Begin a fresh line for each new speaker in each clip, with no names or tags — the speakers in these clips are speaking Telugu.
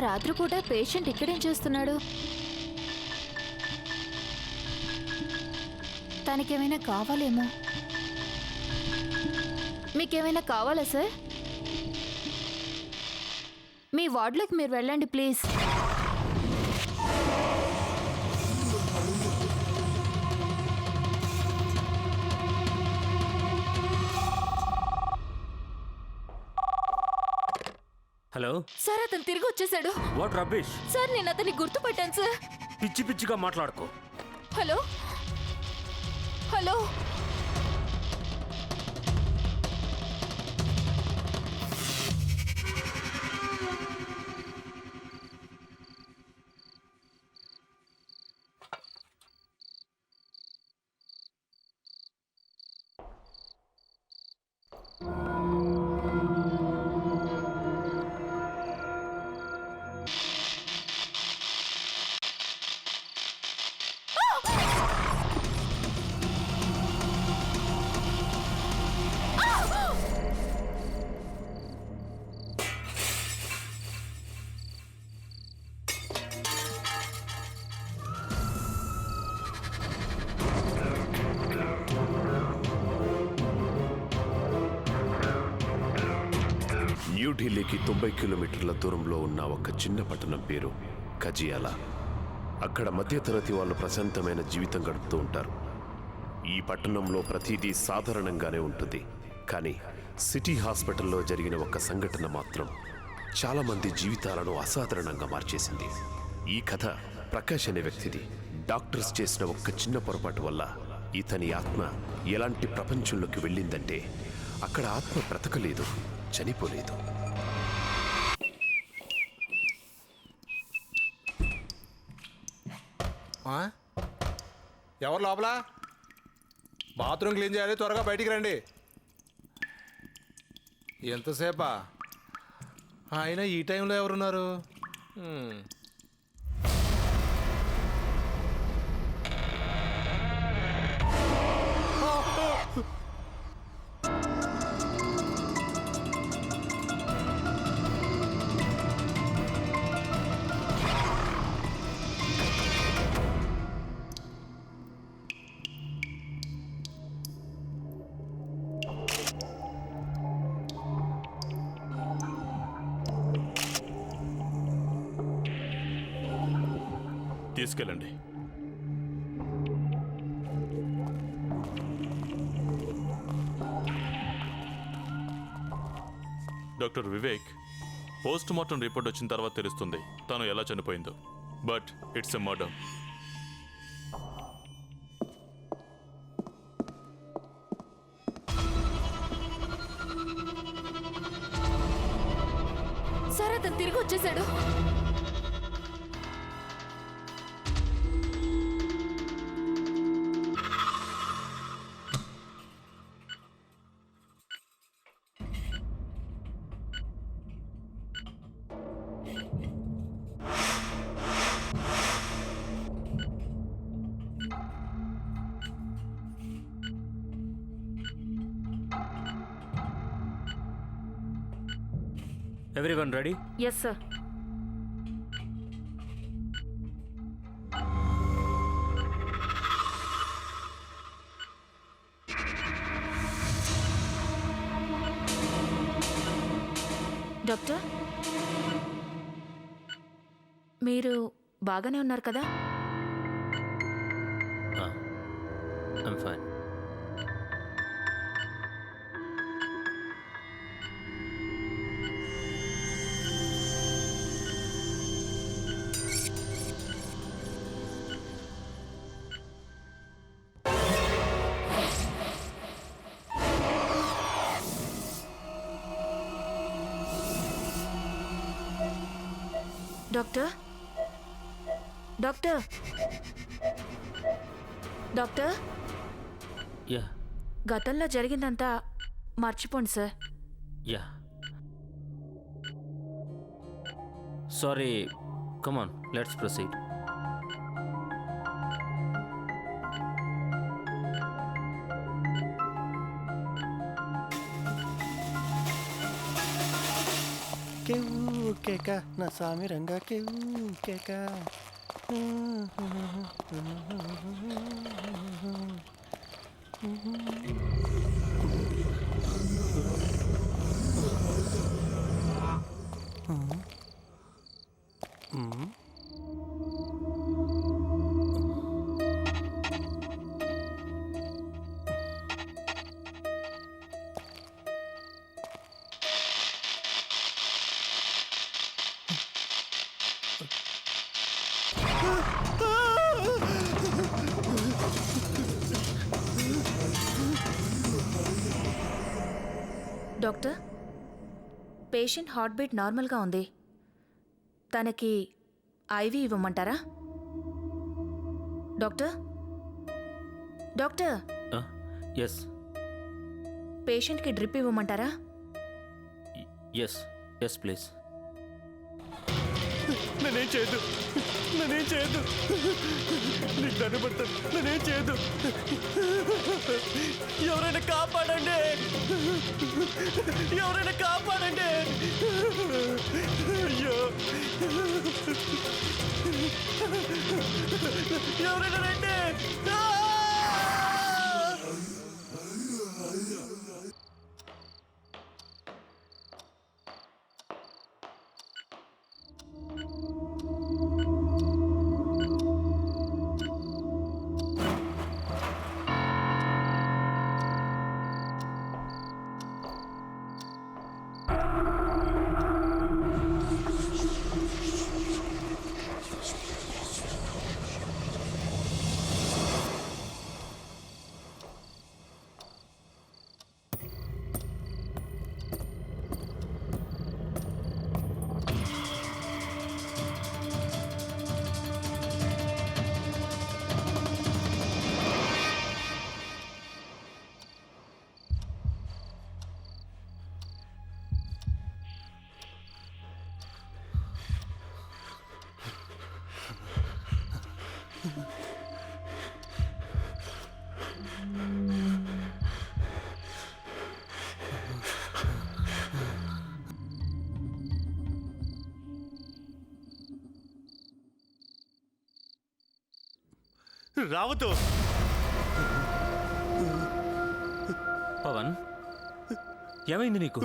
రాత్రిపూట పేషెంట్ ఇక్కడేం చేస్తున్నాడు? తనకేమైనా కావాలేమో. మీకేమైనా కావాలా సార్? మీ వార్డులోకి మీరు వెళ్ళండి ప్లీజ్.
హలో
సార్, అతను తిరిగి వచ్చేసాడు.
What rubbish?
సార్, నేను అతన్ని గుర్తుపట్టాను సార్.
పిచ్చి పిచ్చిగా మాట్లాడుకో.
హలో హలో
న్యూఢిల్లీకి 90 కిలోమీటర్ల దూరంలో ఉన్న ఒక చిన్న పట్టణం పేరు కజియాలా. అక్కడ మధ్యతరగతి వాళ్ళు ప్రశాంతమైన జీవితం గడుపుతూ ఉంటారు. ఈ పట్టణంలో ప్రతిదీ సాధారణంగానే ఉంటుంది. కానీ సిటీ హాస్పిటల్లో జరిగిన ఒక సంఘటన మాత్రం చాలామంది జీవితాలను అసాధారణంగా మార్చేసింది. ఈ కథ ప్రకాష్ అనే వ్యక్తిది. డాక్టర్స్ చేసిన ఒక్క చిన్న పొరపాటు వల్ల ఇతని ఆత్మ ఎలాంటి ప్రపంచంలోకి వెళ్ళిందంటే అక్కడ ఆత్మ బ్రతకలేదు, చనిపోలేదు.
ఎవరు లోపల? బాత్రూమ్ క్లీన్ చేయాలి, త్వరగా బయటికి రండి. ఎంతసేపా? అయినా ఈ టైంలో ఎవరున్నారు?
తీసుకెళ్ళండి. Doctor Vivek, post mortem report వచ్చిన తర్వాత తెలుస్తుంది తను ఎలా చనిపోయిందో. But it's a murder.
Sir, అతను తిరిగి వచ్చేసాడు.
Everyone ready?
Yes sir. Doctor, మీరు బాగానే ఉన్నారు కదా?
I'm fine.
Doctor, doctor, doctor,
yeah
గతంలో జరిగిందంతా మర్చిపోండి sir.
Yeah sorry. Come on, let's proceed.
కేవు కేక నా సామి రంగా కేవు కేక.
డాక్టర్, పేషెంట్ హార్ట్ బీట్ నార్మల్గా ఉంది. తనకి ఐవి ఇవ్వమంటారా? డాక్టర్ డాక్టర్
ఎస్
పేషెంట్కి డ్రిప్ ఇవ్వమంటారా?
Yes yes please.
నేనేం చేయదు, నేనేం చేయదు, నీకు దండం పెడతాను, నేనేం చేయదు. ఎవరైనా కాపాడండి, ఎవరైనా కాపాడండి. అయ్యో, ఎవరైనా రండి. రావద్దు.
పవన్, ఏమైంది నీకు?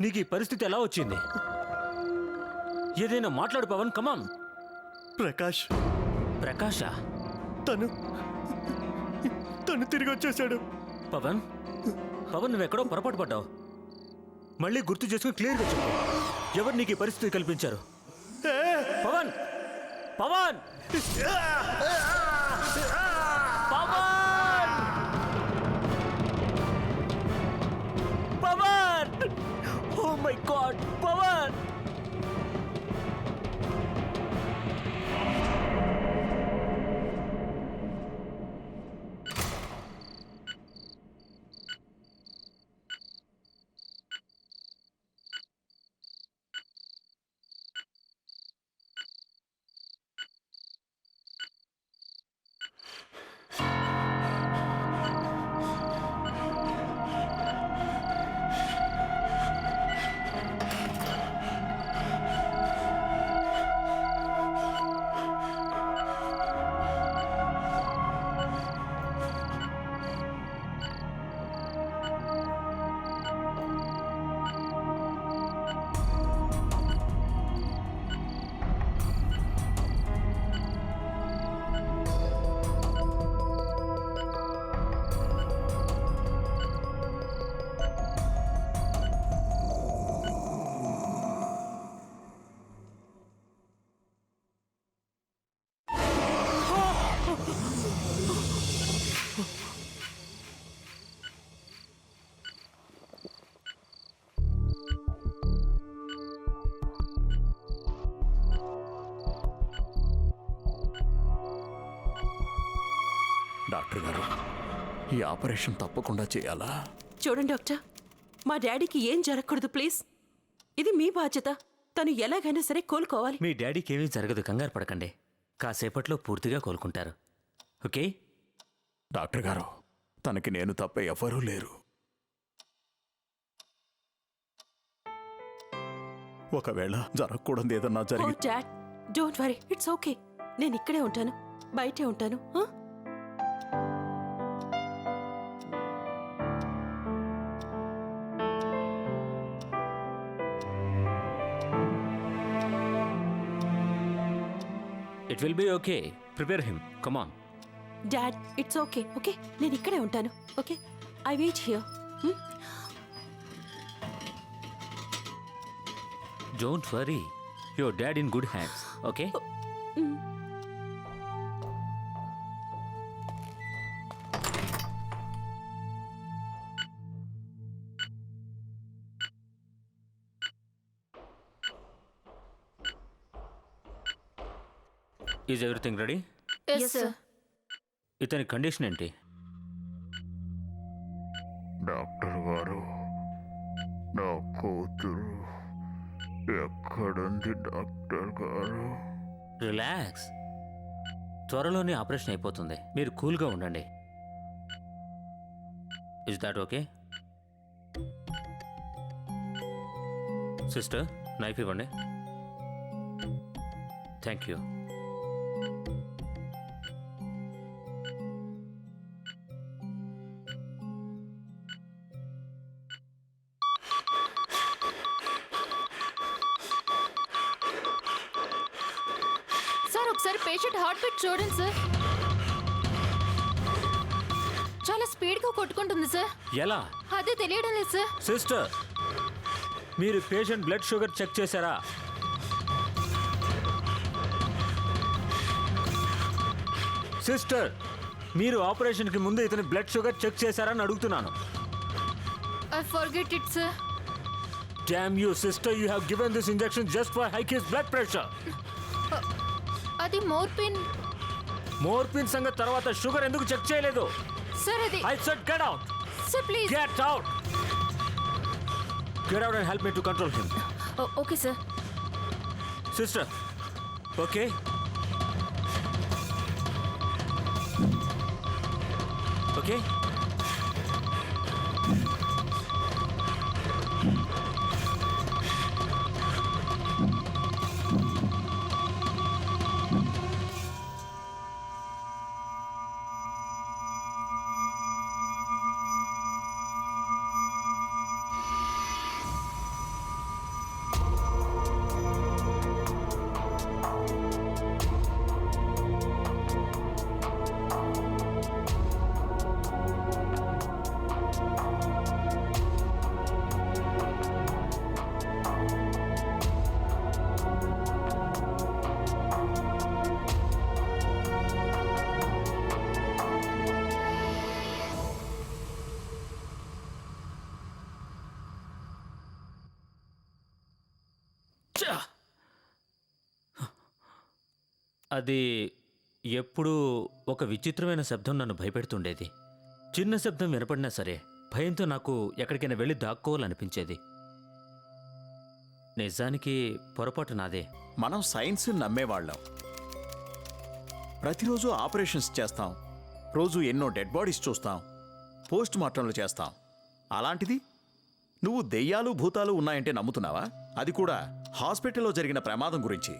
నీకు ఈ పరిస్థితి ఎలా వచ్చింది? ఏదైనా మాట్లాడు పవన్, కమాన్.
ప్రకాష్,
ప్రకాశా?
తను తిరిగి వచ్చేసాడు.
పవన్, పవన్ నువ్వెక్కడో పొరపాటు పడ్డావు. మళ్ళీ గుర్తు చేసుకుని క్లియర్గా చెప్పు, ఎవరు నీకు ఈ పరిస్థితి కల్పించారు? Pavan, Pavan, Pavan, Pavan! Oh my god, Pavan!
Doctor గారు, ఈ ఆపరేషన్ తప్పకుండా చేయాలా?
చూడండి డాక్టర్, మా డాడీకి ఏం జరగకూడదు ప్లీజ్. ఇది మీ బాధ్యత. తను ఎలాగైనా సరే కోలుకోవాలి.
మీ డాడీకి ఏమీ జరగదు, కంగారు పడకండి. కాసేపట్లో పూర్తిగా కోలుకుంటారు. ఓకే?
డాక్టర్ గారు, తనకి నేను తప్ప ఎవరూ లేరు. ఒకవేళ జరగకూడదు ఏదన్నా
ఓ
జరిగి
dad, don't worry, it's okay. నేను ఇక్కడే ఉంటాను, బయటే ఉంటాను.
It will be okay. Prepare him. Come on.
Dad, it's okay. Okay, నేను ఇక్కడే ఉంటాను. Okay, I wait here.
Don't worry, your dad in good hands. Okay. Is everything ready?
Yes sir.
ఇతని కండిషన్ ఏంటి?
డాక్టర్ గారు, నా కూతురు ఎక్కడుంది డాక్టర్ గారు?
రిలాక్స్, త్వరలోనే ఆపరేషన్ అయిపోతుంది. మీరు కూల్గా ఉండండి. Is that okay? Sister, knife ఇవ్వండి. Thank you.
సార్, ఒకసారి పేషెంట్ హార్ట్ బీట్ చూడండి సార్. చాలా స్పీడ్ గా కొట్టుకుంటుంది సార్.
ఎలా?
అదే తెలియడం లేదు సార్.
సిస్టర్, మీరు పేషెంట్ బ్లడ్ షుగర్ చెక్ చేశారా? సిస్టర్, మీరు ఆపరేషన్కి ముందు ఇతని బ్లడ్ షుగర్ చెక్ చేశారని అడుగుతున్నాను.
I forget it sir.
Damn you sister, you have given this injection just for high his blood pressure.
అది మోర్పిన్.
మోర్పిన్ సంగతి తర్వాత, షుగర్ ఎందుకు చెక్ చేయలేదు?
సార్ అది.
I said get out.
Sir please.
Get out. Get out and help me to control him.
Okay sir.
Sister, okay? Okay? అది ఎప్పుడూ ఒక విచిత్రమైన శబ్దం నన్ను భయపెడుతుండేది. చిన్న శబ్దం వినపడినా సరే భయంతో నాకు ఎక్కడికైనా వెళ్ళి దాక్కోవాలనిపించేది. నిజానికి పొరపాటు నాదే.
మనం సైన్స్ నమ్మేవాళ్ళం. ప్రతిరోజు ఆపరేషన్స్ చేస్తాం, రోజు ఎన్నో డెడ్ బాడీస్ చూస్తాం, పోస్ట్ మార్టంలు చేస్తాం. అలాంటిది నువ్వు దెయ్యాలు భూతాలు ఉన్నాయంటే నమ్ముతున్నావా? అది కూడా హాస్పిటల్లో జరిగిన ప్రమాదం గురించి.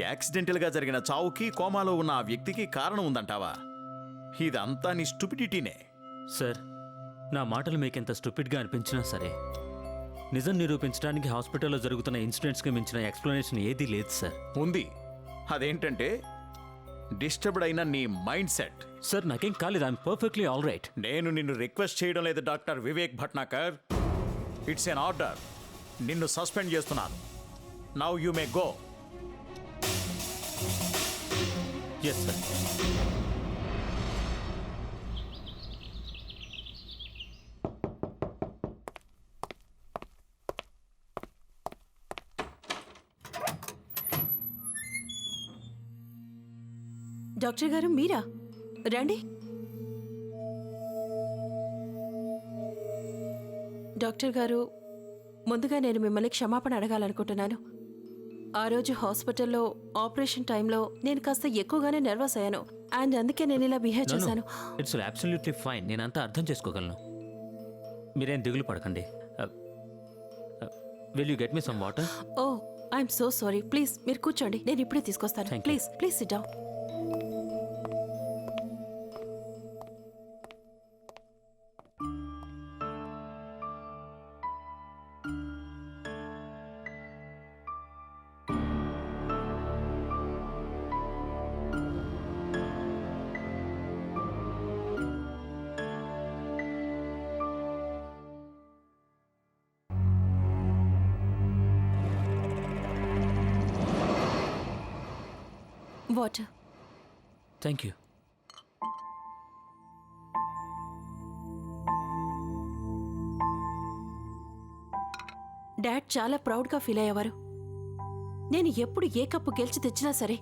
యాక్సిడెంటల్గా జరిగిన చావుకి, కోమాలో ఉన్న ఆ వ్యక్తికి కారణం ఉందంటావా? ఇదంతా నీ స్టూపిడిటీనే.
సార్, నా మాటలు మీకెంత స్టూపిడ్గా అనిపించినా సరే నిజం నిరూపించడానికి హాస్పిటల్లో జరుగుతున్న ఇన్సిడెంట్స్కి మించిన ఎక్స్ప్లెనేషన్ ఏదీ లేదు సార్.
ఉంది. అదేంటంటే డిస్టర్బ్డ్ అయిన నీ మైండ్ సెట్.
సార్, నాకేం కాలేదు. I'm perfectly all right.
నేను నిన్ను రిక్వెస్ట్ చేయడం లేదు doctor Vivek Bhatnagar. It's an order. నిన్ను సస్పెండ్ చేస్తున్నాను. Now you may go.
Yes sir.
Doctor గారు, మీరా? రండి. డాక్టర్ గారు, ముందుగా నేను మిమ్మల్ని క్షమాపణ అడగాలనుకుంటున్నాను. ఆ రోజు హాస్పిటల్లో ఆపరేషన్ టైంలో నేను కాస్త ఎక్కువగానే నర్వస్ అయ్యాను. అండ్ అందుకే నేను ఇలా బిహేవ్ చేశాను.
It's absolutely fine. నేనంతా అర్థం చేసుకోగలను. మీరేం దిగులు పడకండి. Will you get me some water?
Oh I'm so sorry. Please మీరు కూర్చోండి, నేను ఇప్పుడే తీసుకొస్తాను.
Thank you.
Please please sit down. Water.
Thank you.
Dad చాలా ప్రౌడ్గా ఫీల్ అయ్యేవారు. నేను ఎప్పుడు ఏ కప్పు గెలిచి తెచ్చినా సరే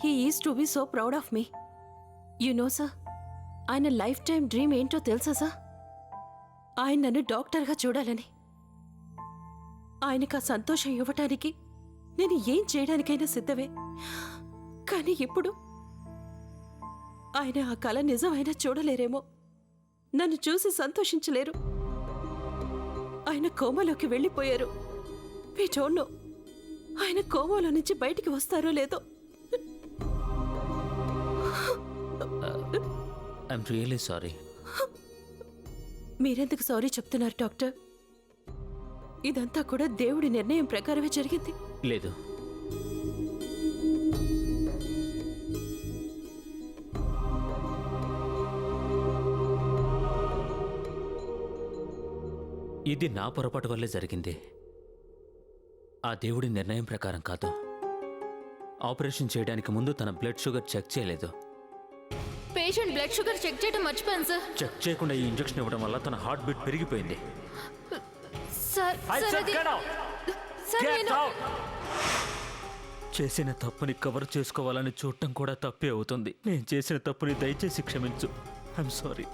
he is to be so proud of me. You know sir, ఆయన లైఫ్ టైం డ్రీమ్ ఏంటో తెలుసా సార్? ఆయన నన్ను డాక్టర్గా చూడాలని. ఆయనకు ఆ సంతోషం ఇవ్వటానికి నేను ఏం చేయడానికైనా సిద్ధమే. కానీ ఇప్పుడు ఆయన ఆ కల నిజమైనా చూడలేరేమో, నన్ను చూసి సంతోషించలేరు. ఆయన కోమాలోకి వెళ్ళిపోయారు. వి డోంట్ నో ఆయన కోమాలో నుంచి బయటికి వస్తారో లేదో.
I'm really sorry.
మీరెందుకు సారీ చెప్తున్నారు డాక్టర్? ఇదంతా కూడా దేవుడి నిర్ణయం ప్రకారమే జరిగింది.
లేదు, ఇది నా పొరపాటు వల్లే జరిగింది. ఆ దేవుడి నిర్ణయం ప్రకారం కాదు. ఆపరేషన్ చేయడానికి ముందు తన బ్లడ్ షుగర్ చెక్ చేయలేదు.
పేషెంట్ బ్లడ్ షుగర్ చెక్ చేయడం మర్చిపోయాను సార్.
చెక్ చేయకుండా ఈ ఇంజెక్షన్ ఇవ్వడం వల్ల తన హార్ట్ బీట్ పెరిగిపోయింది.
సార్ సార్ అది సార్ నేను
చేసిన తప్పుని కవర్ చేసుకోవాలని చూడటం కూడా తప్పే అవుతుంది. నేను చేసిన తప్పుని దయచేసి క్షమించు. I'm sorry.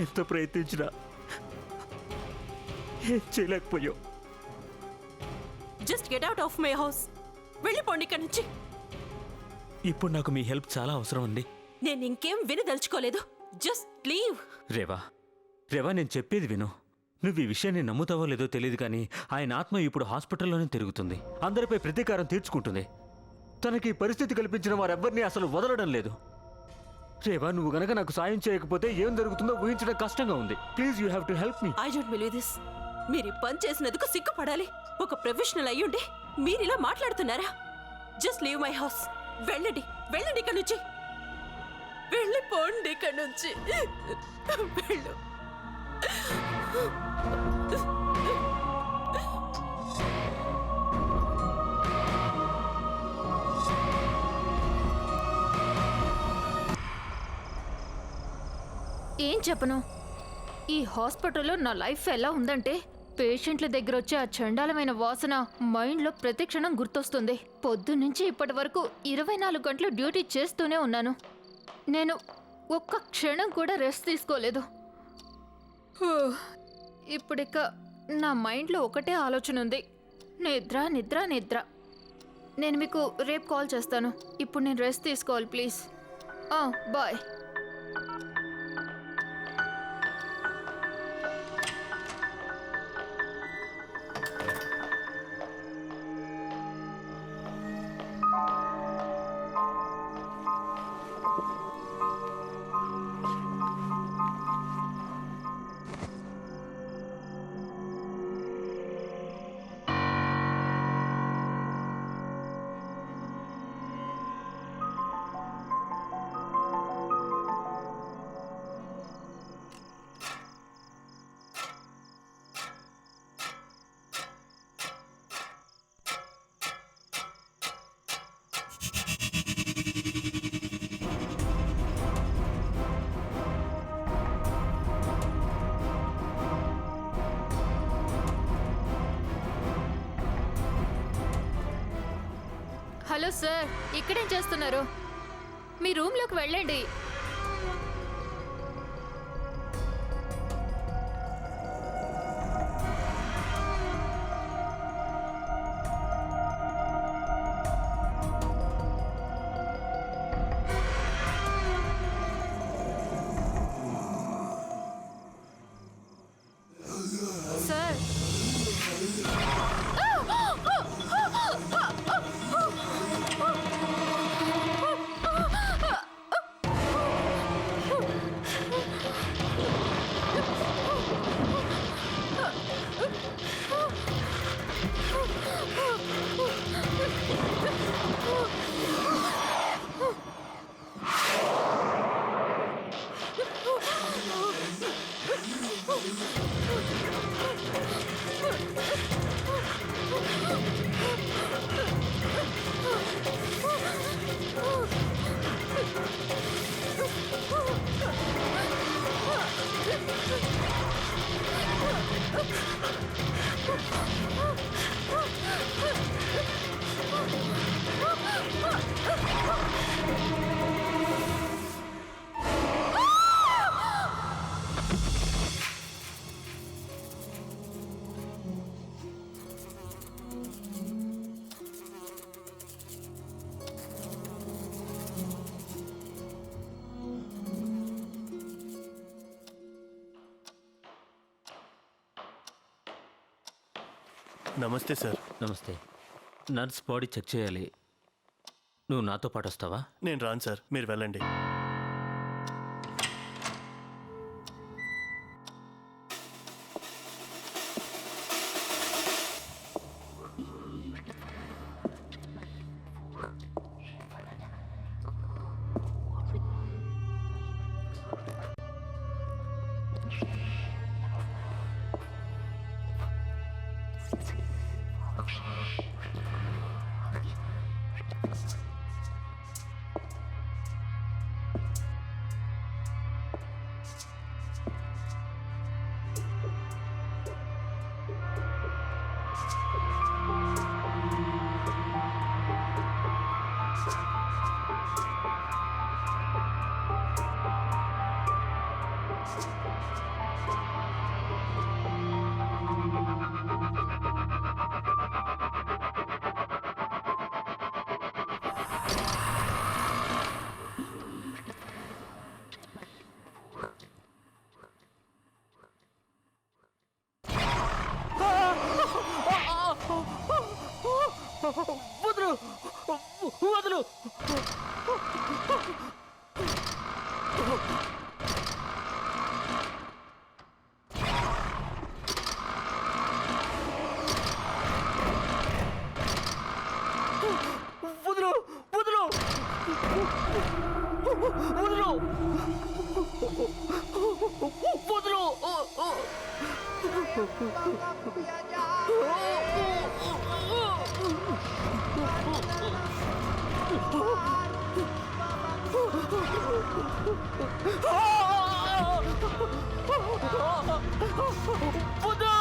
ఎంత ప్రయత్నించినా ఏం చేయలేకపోయావు.
Just get out of my house. వెళ్ళిపోండి ఇక్కడి నుంచి.
ఇప్పుడు నాకు మీ హెల్ప్ చాలా అవసరం ఉంది.
నేను ఇంకేం వినదలుచుకోలేదు. Just leave.
రేవా, రేవా, నేను చెప్పేది విను. నువ్వు ఈ విషయాన్ని నమ్ముతావో లేదో తెలియదు కానీ ఆయన ఆత్మ ఇప్పుడు హాస్పిటల్లోనే తిరుగుతుంది. అందరిపై ప్రతీకారం తీర్చుకుంటుంది. తనకి ఈ పరిస్థితి కల్పించిన వారెవ్వరినీ అసలు వదలడం లేదు. రేవా, నువ్వు గనక నాకు సాయం చేయకపోతే ఏం జరుగుతుందో ఊహించడం కష్టంగా ఉంది. Please you have to help me.
I don't believe this. మీరు ఈ పని చేసినందుకు సిగ్గుపడాలి. ఒక ప్రొఫెషనల్ అయ్యుండి మీరు ఇలా మాట్లాడుతున్నారా? Just leave my house. వెళ్ళండి, వెళ్ళండి ఇక్కడ నుంచి. వెళ్ళిపోండి ఇక్కడ నుంచి. వెళ్ళు.
ఏం చెప్పను? ఈ హాస్పిటల్లో నా లైఫ్ ఎలా ఉందంటే పేషెంట్ల దగ్గర వచ్చే ఆ చండాలమైన వాసన మైండ్లో ప్రతి క్షణం గుర్తొస్తుంది. పొద్దున్నుంచి ఇప్పటి వరకు 24 గంటలు డ్యూటీ చేస్తూనే ఉన్నాను. నేను ఒక్క క్షణం కూడా రెస్ట్ తీసుకోలేదు. ఇప్పుడిక నా మైండ్లో ఒకటే ఆలోచన ఉంది, నిద్ర నిద్ర నిద్ర. నేను మీకు రేపు కాల్ చేస్తాను. ఇప్పుడు నేను రెస్ట్ తీసుకోవాలి ప్లీజ్. బాయ్. హలో సార్, ఇక్కడేం చేస్తున్నారు? మీ రూమ్లోకి వెళ్ళండి.
నమస్తే సార్.
నమస్తే. నర్స్ బాడీ చెక్ చేయాలి. నువ్వు నాతో పాటు వస్తావా?
నేను రాను సార్, మీరు వెళ్ళండి.
వదులు, వదులు. వదులు, వదులు, వదులు, వదులు.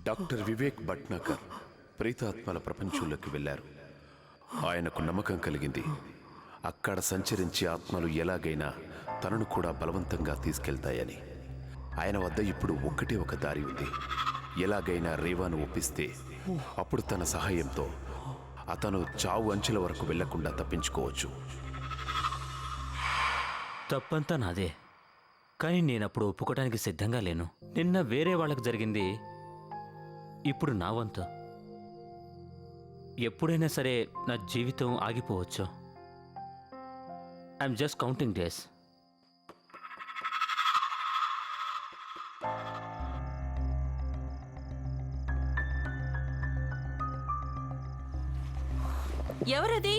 డాక్టర్ వివేక్ భట్నాకర్ ప్రేతాత్మల ప్రపంచంలోకి వెళ్ళారు. ఆయనకు నమ్మకం కలిగింది, అక్కడ సంచరించి ఆత్మలు ఎలాగైనా తనను కూడా బలవంతంగా తీసుకెళ్తాయని. ఆయన వద్ద ఇప్పుడు ఒక్కటే ఒక దారి ఉంది. ఎలాగైనా రేవాను ఒప్పిస్తే అప్పుడు తన సహాయంతో అతను చావు అంచెల వరకు వెళ్లకుండా తప్పించుకోవచ్చు.
తప్పంతా నాదే, కానీ నేనప్పుడు ఒప్పుకోవడానికి సిద్ధంగా లేను. నిన్న వేరే వాళ్ళకి జరిగింది, ఇప్పుడు నా వంతు. ఎప్పుడైనా సరే నా జీవితం ఆగిపోవచ్చు. I'm just counting days.
ఎవరది?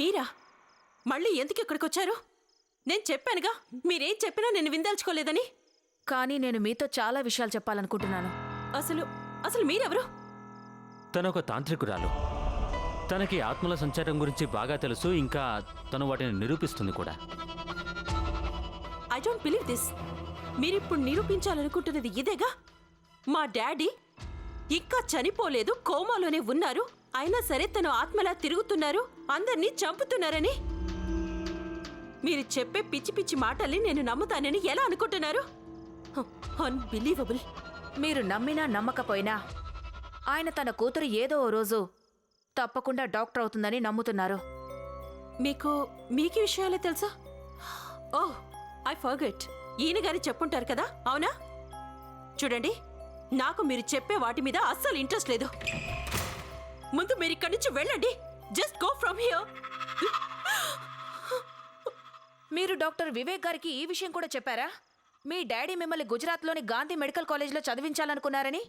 మీరా? మళ్ళీ ఎందుకు ఇక్కడికి వచ్చారు? నేను చెప్పానుగా, మీరేం చెప్పినా నేను విందల్చుకోలేదని.
కానీ నేను మీతో చాలా విషయాలు చెప్పాలనుకుంటున్నాను.
అసలు అసలు మీరెవరు?
తను ఒక తాంత్రికురాలు. తనకి ఆత్మల సంచారం గురించి బాగా తెలుసు, ఇంకా తను వాటిని నిరూపిస్తుంది కూడా.
I don't believe this. మీరిప్పుడు నిరూపించాలనుకుంటున్నది ఇదేగా? మా డాడీ ఇంకా చనిపోలేదు, కోమాలోనే ఉన్నారు, అయినా సరే తను ఆత్మలా తిరుగుతున్నారు, అందర్నీ చంపుతున్నారని. మీరు చెప్పే పిచ్చి పిచ్చి మాటల్ని నేను నమ్ముతానని ఎలా అనుకుంటున్నారు? అన్బిలీవబుల్.
మీరు నమ్మినా నమ్మకపోయినా ఆయన తన కూతురు ఏదో ఓ రోజు తప్పకుండా డాక్టర్ అవుతుందని నమ్ముతున్నారు.
మీకీ విషయాలే తెలుసా? ఓహ్, ఐ ఫర్గెట్. ఈయన గారి చెప్పుంటారు కదా, అవునా? చూడండి, నాకు మీరు చెప్పే వాటి మీద అస్సలు ఇంట్రెస్ట్ లేదు. ముందు మీరు ఇక్కడి నుంచి వెళ్ళండి. Just go from here.
మీరు డాక్టర్ వివేక్ గారికి ఈ విషయం కూడా చెప్పారా? మీ డాడీ మిమ్మల్ని గుజరాత్లోని గాంధీ మెడికల్ కాలేజ్లో చదివించాలనుకున్నారని.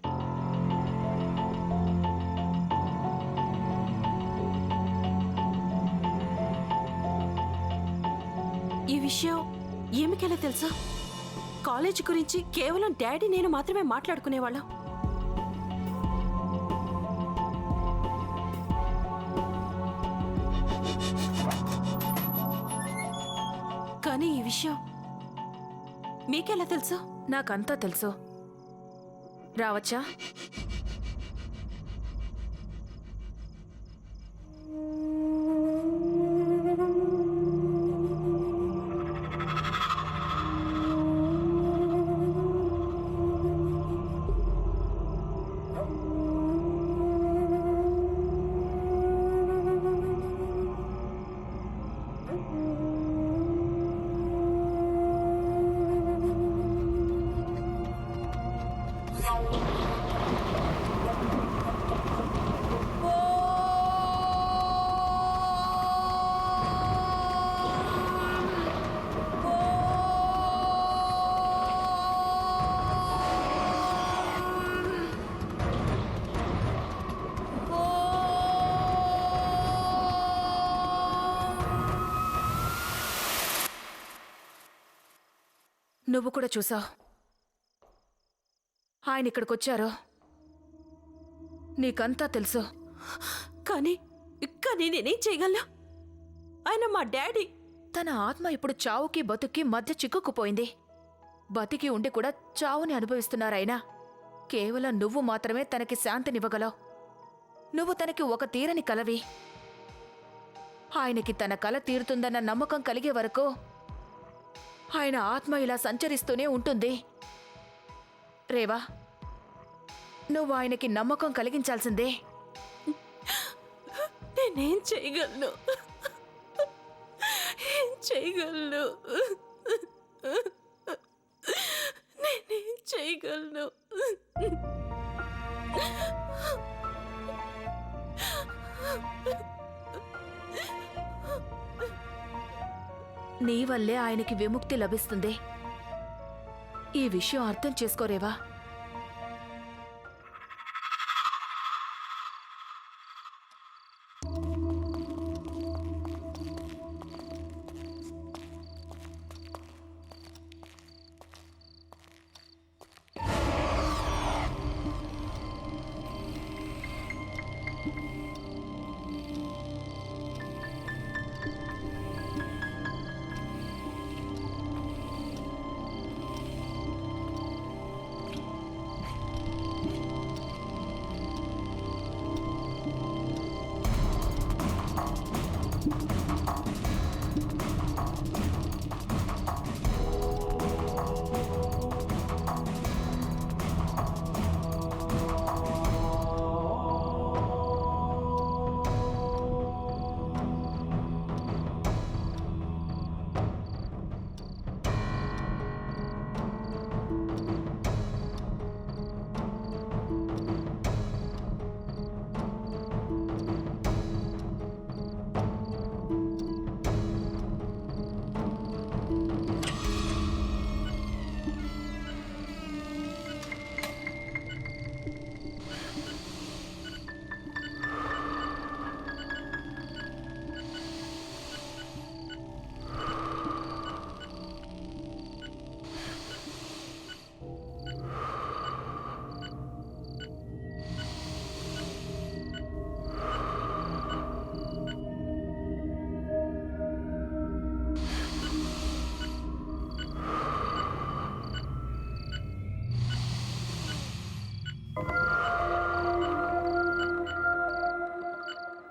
ఈ విషయం ఏమికెలా తెలుసా? కాలేజీ గురించి కేవలం డాడీ నేను మాత్రమే మాట్లాడుకునేవాళ్ళం. కానీ ఈ విషయం మీకెలా తెలుసు?
నాకంతా తెలుసు. రావచ్చా? నువ్వు కూడా చూసావు ఆయన ఇక్కడికొచ్చారు. నీకంతా తెలుసు.
కానీ నేనేం చేయగలను? ఆయన మా డాడీ.
తన ఆత్మ ఇప్పుడు చావుకి బతుక్కి మధ్య చిక్కుకుపోయింది. బతికి ఉండి కూడా చావుని అనుభవిస్తున్నారాయన. కేవలం నువ్వు మాత్రమే తనకి శాంతినివ్వగలవు. నువ్వు తనకి ఒక తీరని కలవి. ఆయనకి తన కల తీరుతుందన్న నమ్మకం కలిగే వరకు ఆయన ఆత్మ ఇలా సంచరిస్తూనే ఉంటుంది. రేవా, నువ్వు ఆయనకి నమ్మకం కలిగించాల్సిందే.
నేనేం చేయగలను? ఏం చేయగలను? నేనేం చేయగలను?
నీ వల్లే ఆయనకి విముక్తి లభిస్తుంది. ఈ విషయం అర్థం చేసుకోరేవా?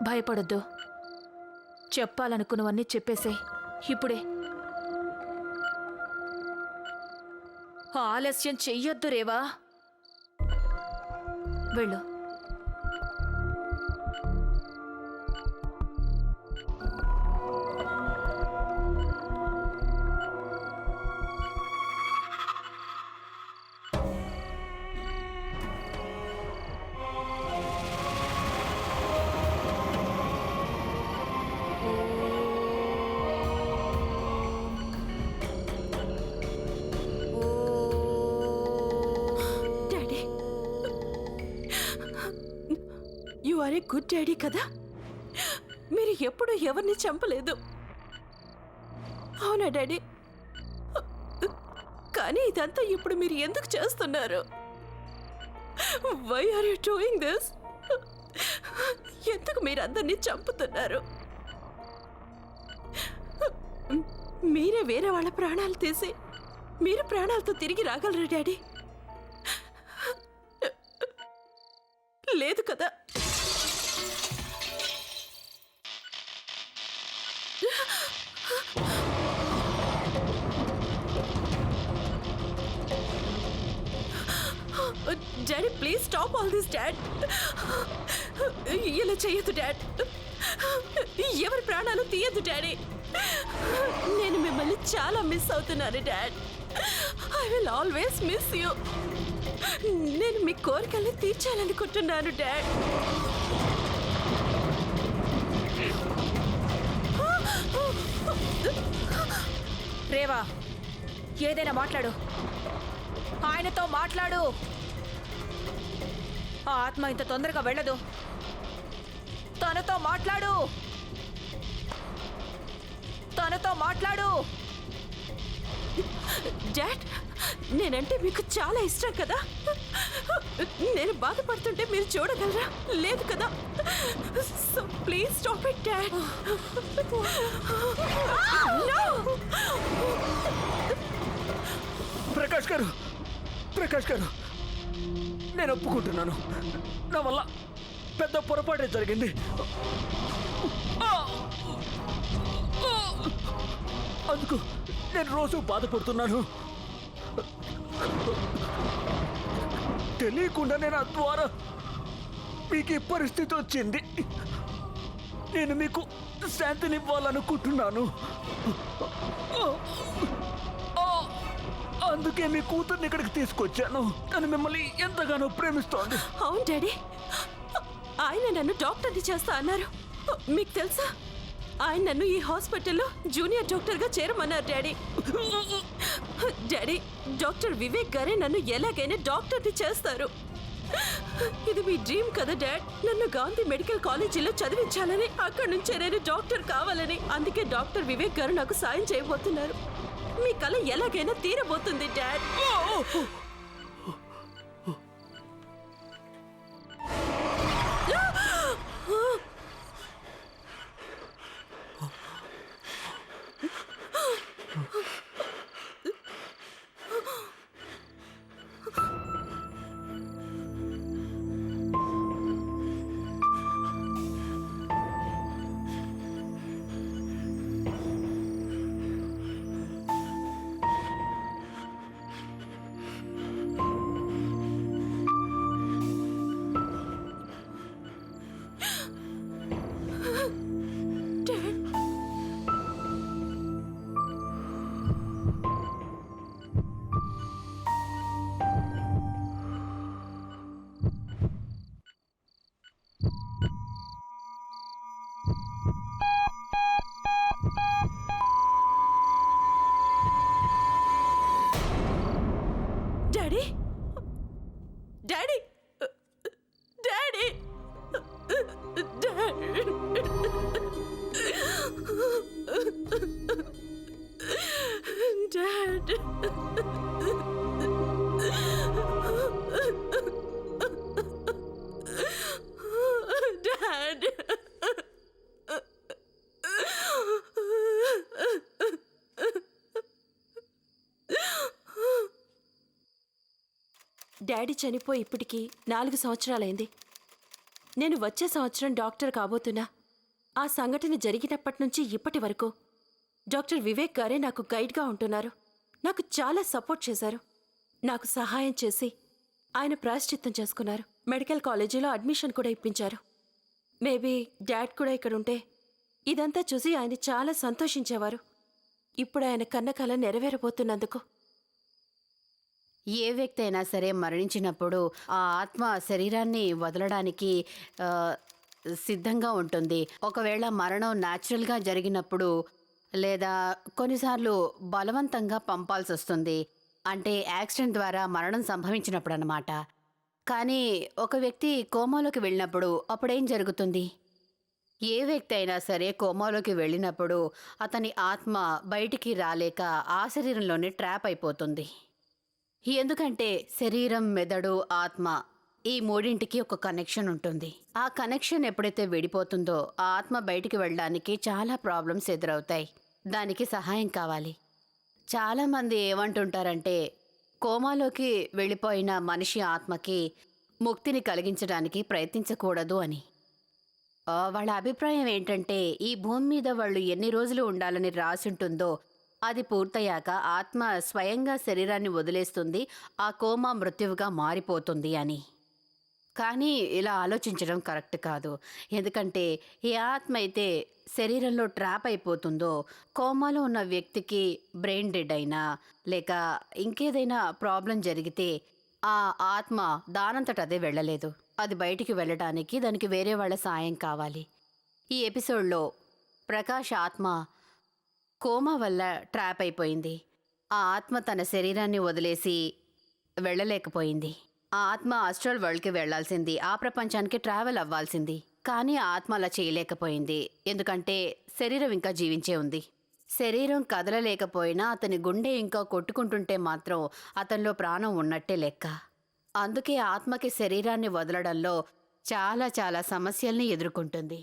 భయపడొద్దు. చెప్పాలనుకున్నవన్నీ చెప్పేసేయ్ ఇప్పుడే. ఆలస్యం చెయ్యొద్దు రేవా. వెళ్ళు.
You are a good daddy కదా. మీరు ఎప్పుడు ఎవరిని చంపలేదు, అవునా డాడీ? కానీ ఇదంతా ఇప్పుడు మీరు ఎందుకు చేస్తున్నారు? Why are you doing this? ఎందుకు మీరు అందరినీ చంపుతున్నారు? మీరే వేరే వాళ్ళ ప్రాణాలు తీసి మీరు ప్రాణాలతో తిరిగి రాగలరు డాడీ. లేదు కదా? Daddy please stop all this dad. ఇలా చేయొద్దు డాడ్. ఎవరి ప్రాణాలు తీయద్దు డాడీ. నేను మిమ్మల్ని చాలా మిస్ అవుతున్నాను dad. I will always miss you. నేను మీ కోరికల్ని తీర్చాలనుకుంటున్నాను డాడ్.
రేవా, ఏదైనా మాట్లాడు. ఆయనతో మాట్లాడు. ఆ ఆత్మ ఇంత తొందరగా వెళ్ళదు. తనతో మాట్లాడు. తనతో మాట్లాడు.
డాడ్, నేనంటే మీకు చాలా ఇష్టం కదా. నేను బాధపడుతుంటే మీరు చూడగలరా? లేదు కదా. So please stop it dad.
Prakash గారు, ప్రకాష్ గారు, నేను ఒప్పుకుంటున్నాను. నా వల్ల పెద్ద పొరపాటే జరిగింది. అందుకు నేను రోజు బాధపడుతున్నాను. తెలియకుండానే నా ద్వారా మీకు ఈ పరిస్థితి వచ్చింది. నేను మీకు శాంతినివ్వాలనుకుంటున్నాను. అందుకే మీ కూతుర్ని ఇక్కడికి తీసుకొచ్చాను. తను మిమ్మల్ని ఎంతగానో ప్రేమిస్తోంది.
అవును డాడీ, ఆయన నన్ను డాక్టర్ని చేస్తా అన్నారు. మీకు తెలుసా, ఆయన నన్ను ఈ హాస్పిటల్లో జూనియర్ డాక్టర్గా చేరమన్నారు డాడీ. డాడీ, డాక్టర్ వివేక్ గారే నన్ను ఎలాగైనా డాక్టర్ని చేస్తారు. ఇది మీ డ్రీమ్ కదా డాడ్. నన్ను గాంధీ మెడికల్ కాలేజీలో చదివించాలని, అక్కడి నుంచే నేను డాక్టర్ కావాలని. అందుకే డాక్టర్ వివేక్ గారు నాకు సాయం చేయబోతున్నారు. మీ కళ ఎలాగైనా తీరబోతుంది dad. Daddy, daddy, daddy, dad, dad. Daddy చనిపోయి ఇప్పటికి 4 సంవత్సరాలైంది. నేను వచ్చే సంవత్సరం డాక్టర్ కాబోతున్నా. ఆ సంఘటన జరిగినప్పటి నుంచి ఇప్పటి వరకు డాక్టర్ వివేక్ గారే నాకు గైడ్గా ఉంటున్నారు. నాకు చాలా సపోర్ట్ చేశారు. నాకు సహాయం చేసి ఆయన ప్రాయశ్చిత్తం చేసుకున్నారు. మెడికల్ కాలేజీలో అడ్మిషన్ కూడా ఇప్పించారు. మేబీ డాడ్ కూడా ఇక్కడ ఉంటే ఇదంతా చూసి ఆయన చాలా సంతోషించేవారు. ఇప్పుడు ఆయన కన్న కల నెరవేరబోతున్నందుకు.
ఏ వ్యక్తి అయినా సరే మరణించినప్పుడు ఆ ఆత్మ శరీరాన్ని వదలడానికి సిద్ధంగా ఉంటుంది. ఒకవేళ మరణం న్యాచురల్గా జరిగినప్పుడు లేదా కొన్నిసార్లు బలవంతంగా పంపాల్సి వస్తుంది. అంటే యాక్సిడెంట్ ద్వారా మరణం సంభవించినప్పుడు అన్నమాట. కానీ ఒక వ్యక్తి కోమాలోకి వెళ్ళినప్పుడు అప్పుడేం జరుగుతుంది? ఏ వ్యక్తి అయినా సరే కోమాలోకి వెళ్ళినప్పుడు అతని ఆత్మ బయటికి రాలేక ఆ శరీరంలోనే ట్రాప్ అయిపోతుంది. ఎందుకంటే శరీరం, మెదడు, ఆత్మ ఈ మూడింటికి ఒక కనెక్షన్ ఉంటుంది. ఆ కనెక్షన్ ఎప్పుడైతే విడిపోతుందో ఆ ఆత్మ బయటికి వెళ్ళడానికి చాలా ప్రాబ్లమ్స్ ఎదురవుతాయి. దానికి సహాయం కావాలి. చాలామంది ఏమంటుంటారంటే కోమాలోకి వెళ్ళిపోయిన మనిషి ఆత్మకి ముక్తిని కలిగించడానికి ప్రయత్నించకూడదు అని. వాళ్ళ అభిప్రాయం ఏంటంటే ఈ భూమి మీద వాళ్ళు ఎన్ని రోజులు ఉండాలని రాసుంటుందో అది పూర్తయ్యాక ఆత్మ స్వయంగా శరీరాన్ని వదిలేస్తుంది, ఆ కోమా మృత్యువుగా మారిపోతుంది అని. కానీ ఇలా ఆలోచించడం కరెక్ట్ కాదు. ఎందుకంటే ఏ ఆత్మ అయితే శరీరంలో ట్రాప్ అయిపోతుందో, కోమాలో ఉన్న వ్యక్తికి బ్రెయిన్ డెడ్ అయినా లేక ఇంకేదైనా ప్రాబ్లం జరిగితే ఆ ఆత్మ దానంతట అదే వెళ్ళలేదు. అది బయటికి వెళ్ళడానికి దానికి వేరే వాళ్ళ సాయం కావాలి. ఈ ఎపిసోడ్లో ప్రకాష్ ఆత్మ కోమా వల్ల ట్రాప్ అయిపోయింది. ఆ ఆత్మ తన శరీరాన్ని వదిలేసి వెళ్ళలేకపోయింది. ఆ ఆత్మ ఆస్ట్రల్ వరల్డ్కి వెళ్లాల్సింది, ఆ ప్రపంచానికి ట్రావెల్ అవ్వాల్సింది. కానీ ఆ ఆత్మ అలా చేయలేకపోయింది, ఎందుకంటే శరీరం ఇంకా జీవించే ఉంది. శరీరం కదలలేకపోయినా అతని గుండె ఇంకా కొట్టుకుంటుంటే మాత్రం అతనిలో ప్రాణం ఉన్నట్టే లెక్క. అందుకే ఆత్మకి శరీరాన్ని వదలడంలో చాలా చాలా సమస్యల్ని ఎదుర్కొంటుంది.